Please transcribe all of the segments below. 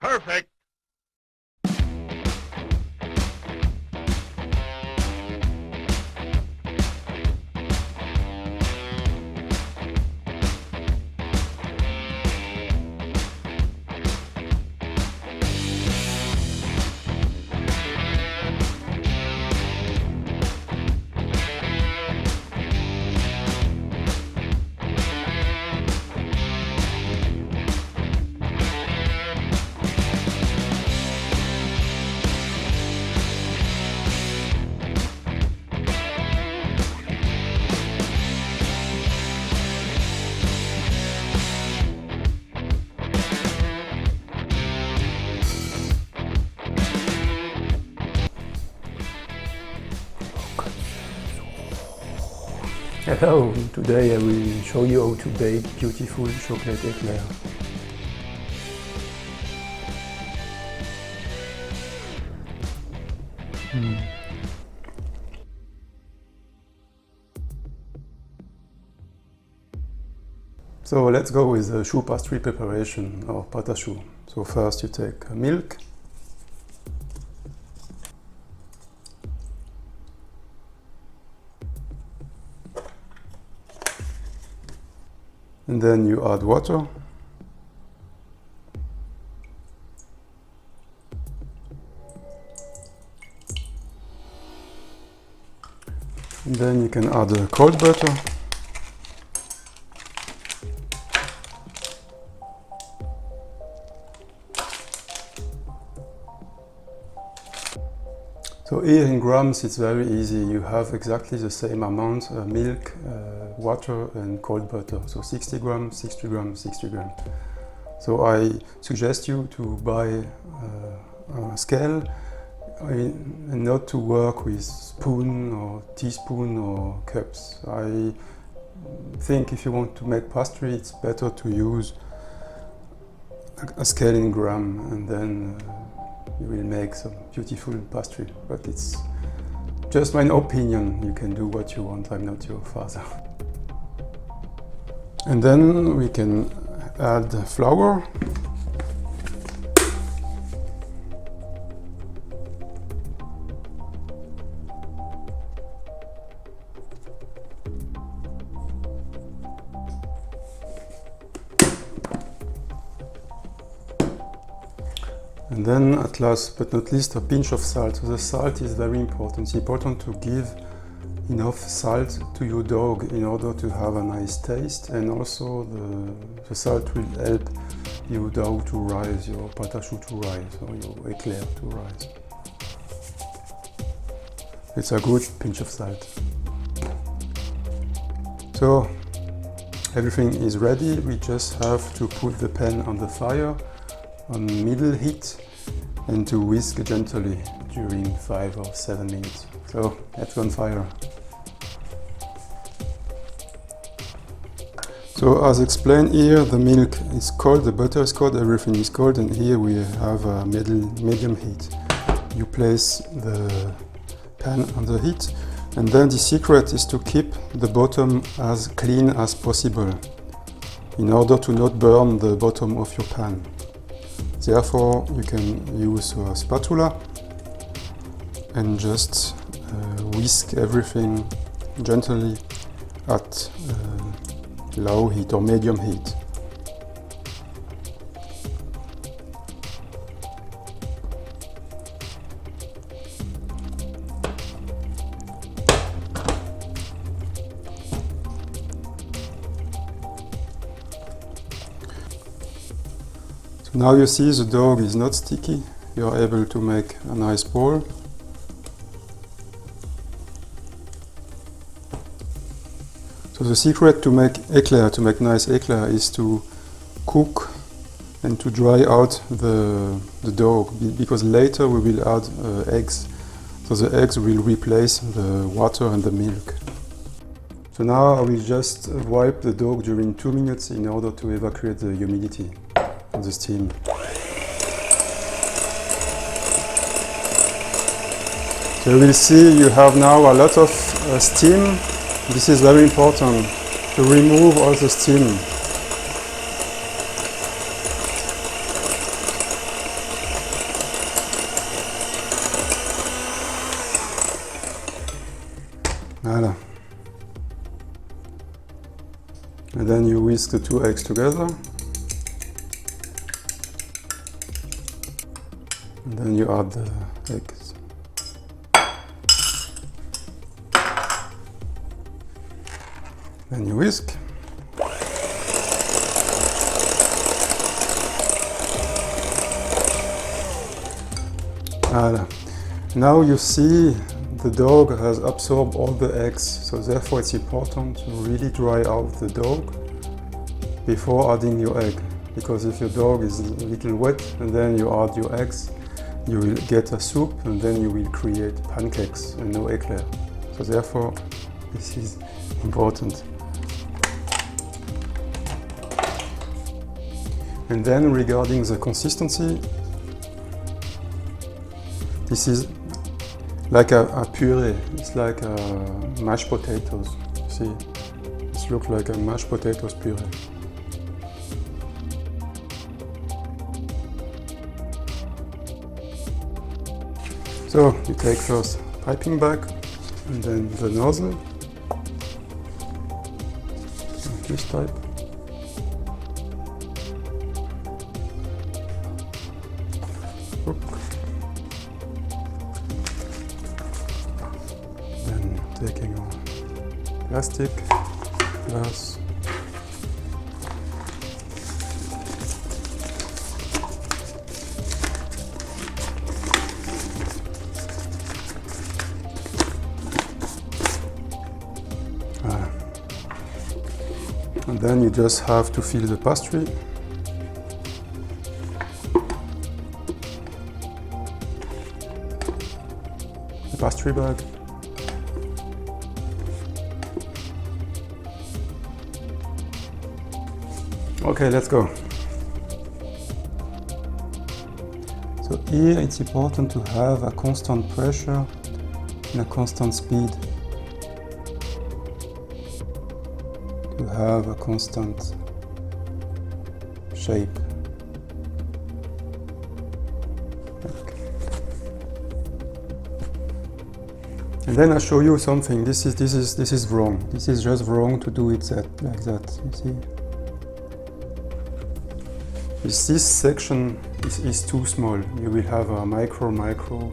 Perfect. Hello, today I will show you how to bake beautiful chocolate eclair. So let's go with the choux pastry preparation or pâte à choux. So first you take milk, and then you add water, and then you can add cold butter, so here in grams it's very easy. You have exactly the same amount milk, water and cold butter. So 60 grams, 60 grams, 60 grams. So I suggest you to buy a scale and not to work with spoon or teaspoon or cups. I think if you want to make pastry, it's better to use a scale in gram, and then you will make some beautiful pastry. But it's just my opinion. You can do what you want. I'm not your father. And then we can add flour. And then, at last but not least, a pinch of salt. So the salt is very important. It's important to give enough salt to your dough in order to have a nice taste, and also the salt will help your dough to rise, your pâte à choux to rise, or your eclair to rise. It's a good pinch of salt. So everything is ready. We just have to put the pan on the fire on middle heat and to whisk gently during 5 or 7 minutes. So let's go on fire. So as explained here, the milk is cold, the butter is cold, everything is cold, and here we have a medium heat. You place the pan on the heat, and then the secret is to keep the bottom as clean as possible in order to not burn the bottom of your pan. Therefore, you can use a spatula and just whisk everything gently at low heat or medium heat. So now you see the dough is not sticky. You are able to make a nice ball. So the secret to make eclair, to make nice eclair, is to cook and to dry out the dough, because later we will add eggs. So the eggs will replace the water and the milk. So now I will just wipe the dough during 2 minutes in order to evacuate the humidity of the steam. So you will see you have now a lot of steam. This is very important to remove all the steam. then you whisk the 2 eggs together. And then you add the eggs. Then you whisk. Voilà. Now you see the dough has absorbed all the eggs, so therefore it's important to really dry out the dough before adding your egg, because if your dough is a little wet and then you add your eggs, you will get a soup and then you will create pancakes and no eclair. So therefore this is important. And then regarding the consistency, this is like a puree. It's like mashed potatoes. See, it looks like a mashed potatoes puree. So you take first piping bag and then the nozzle, this type. Then taking a plastic glass. And then you just have to fill the pastry. The pastry bag. Okay, let's go. So here it's important to have a constant pressure and a constant speed. To have a constant shape. Okay. And then I show you something. This is wrong. This is just wrong to do it like that. You see? This section is too small. You will have a micro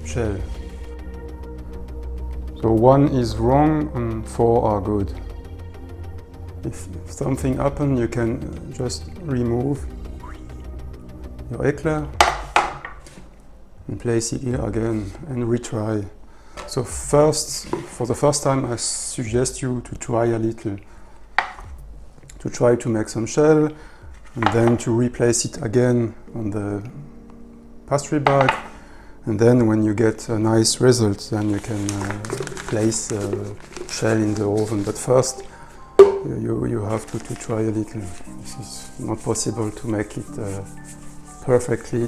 shell. So 1 is wrong and 4 are good. If something happens, you can just remove your eclair and place it here again and retry. So first, for the first time, I suggest you to try a little. To try to make some shell and then to replace it again on the pastry bag. And then when you get a nice result, then you can place shell in the oven. But first, you have to try a little. This is not possible to make it perfectly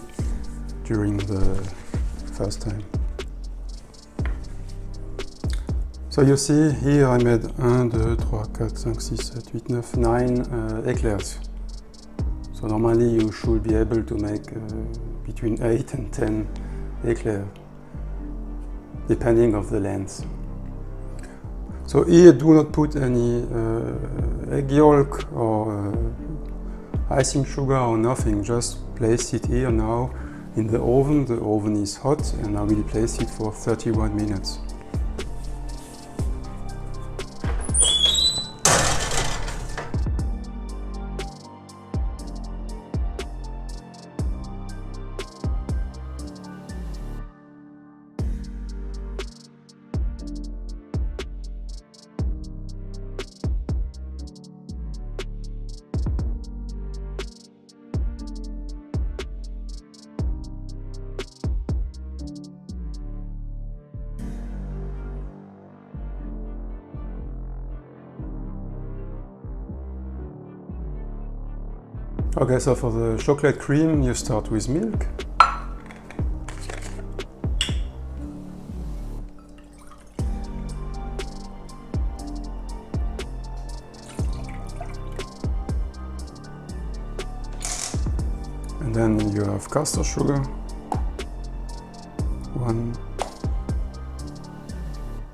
during the first time. So you see, here I made 1, 2, 3, 4, 5, 6, 7, 8, 9, 9 eclairs. So normally you should be able to make between 8 and 10 eclair, depending of the length. So here do not put any egg yolk or icing sugar or nothing, just place it here now in the oven. The oven is hot and I will place it for 31 minutes. Okay, so for the chocolate cream, you start with milk. And then you have custard sugar. 1,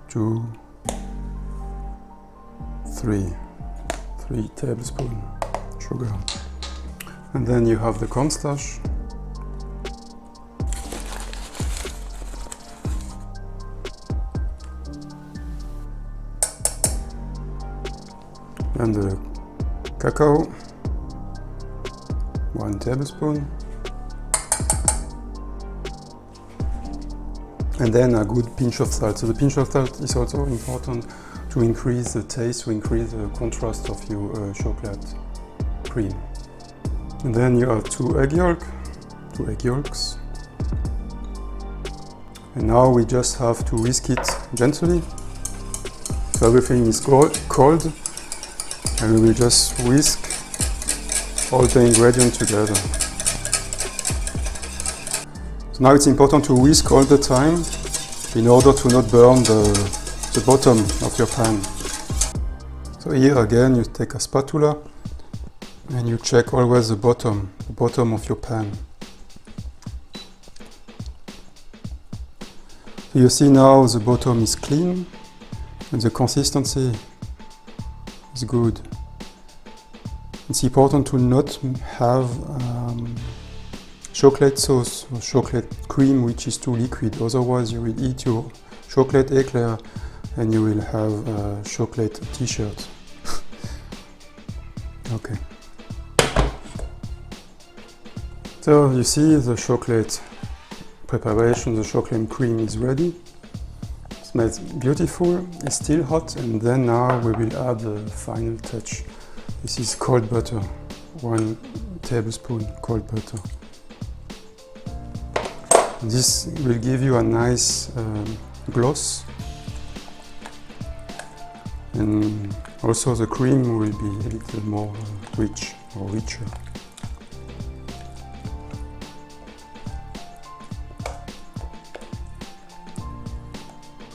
2, 3. 3 tablespoons sugar. And then you have the cornstarch. And the cacao, 1 tablespoon. And then a good pinch of salt. So the pinch of salt is also important to increase the taste, to increase the contrast of your chocolate cream. And then you have 2 egg yolks. And now we just have to whisk it gently. So everything is cold, and we will just whisk all the ingredients together. So now it's important to whisk all the time in order to not burn the bottom of your pan. So here again you take a spatula and you check always the bottom of your pan. So you see now the bottom is clean and the consistency is good. It's important to not have chocolate sauce or chocolate cream which is too liquid, otherwise you will eat your chocolate eclair and you will have a chocolate t-shirt. Okay. So you see the chocolate preparation, the chocolate cream is ready. It smells beautiful, it's still hot, and then now we will add the final touch. This is cold butter, 1 tablespoon cold butter. This will give you a nice gloss, and also the cream will be a little more rich or richer.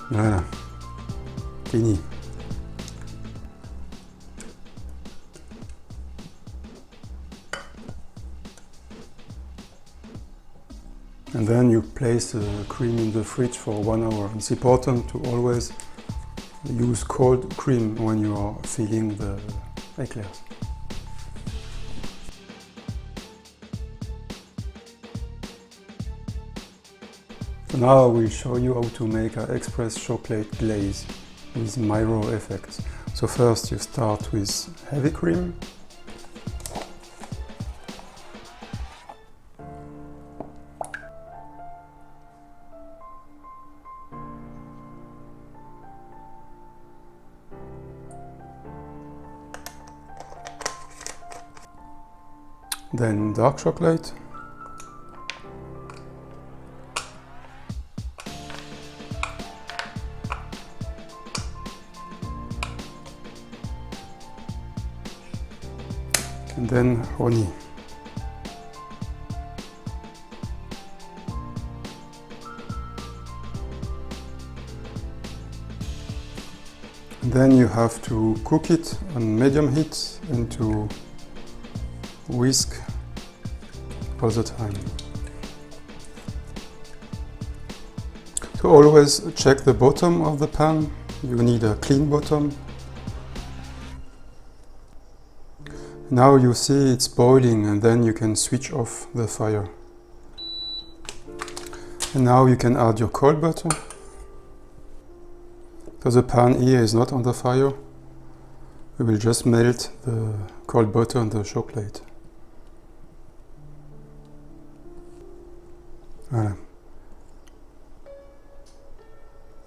Voilà, fini. And then you place the cream in the fridge for 1 hour. It's important to always use cold cream when you are filling the eclairs. So now I will show you how to make an express chocolate glaze with mirror effects. So first you start with heavy cream. Then dark chocolate. And then honey. And then you have to cook it on medium heat and to whisk all the time. So always check the bottom of the pan. You need a clean bottom. Now you see it's boiling, and then you can switch off the fire. And now you can add your cold butter. So the pan here is not on the fire. We will just melt the cold butter on the chocolate. Voilà.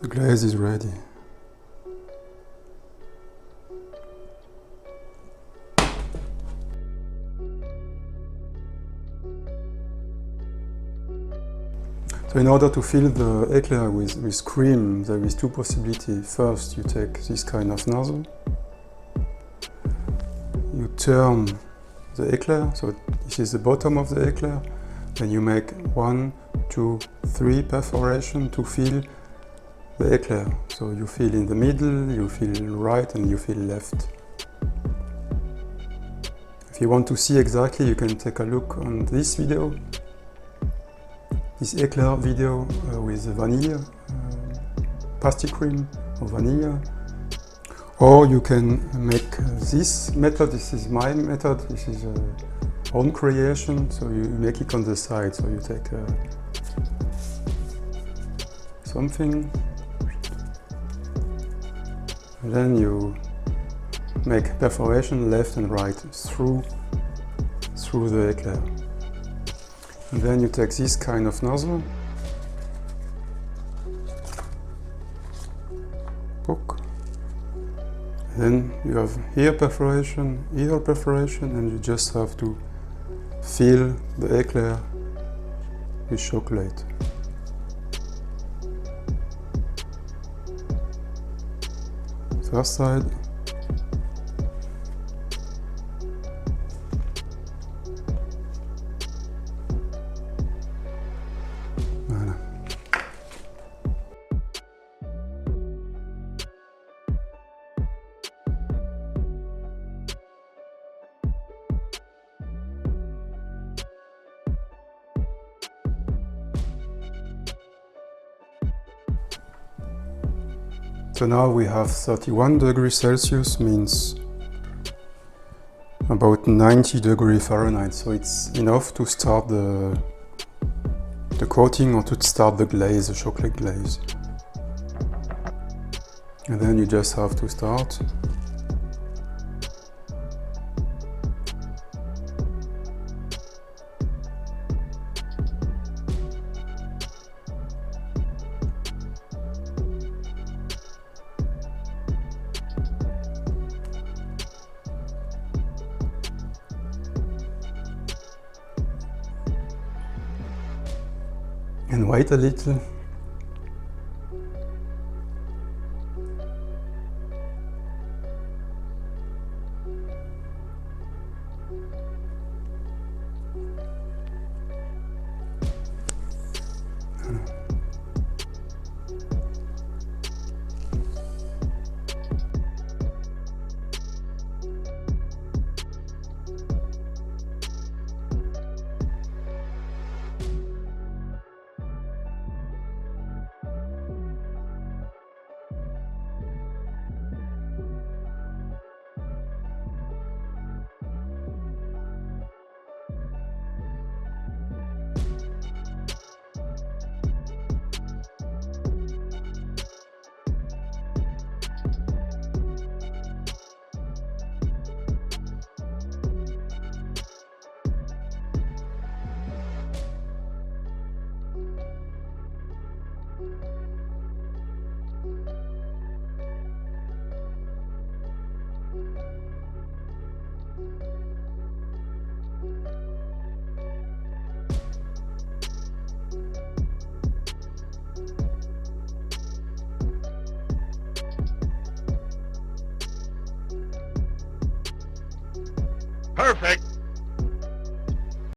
The glaze is ready. So in order to fill the eclair with cream, there is 2 possibilities. First, you take this kind of nozzle. You turn the eclair, so this is the bottom of the eclair. Then you make 1, 2, 3 perforations to fill the eclair. So you fill in the middle, you fill right, and you fill left. If you want to see exactly, you can take a look on this video. This eclair video with vanilla, pastry cream or vanilla. Or you can make this method. This is my method. This is own creation. So you make it on the side. So you take something, and then you make perforation left and right through the eclair. And then you take this kind of nozzle, poke. Then you have here perforation, and you just have to fill the eclair with chocolate. First side. Voilà. So now we have 31 degrees Celsius, means about 90 degrees Fahrenheit. So it's enough to start the coating or to start the glaze, the chocolate glaze. And then you just have to start. And wait a little. Perfect.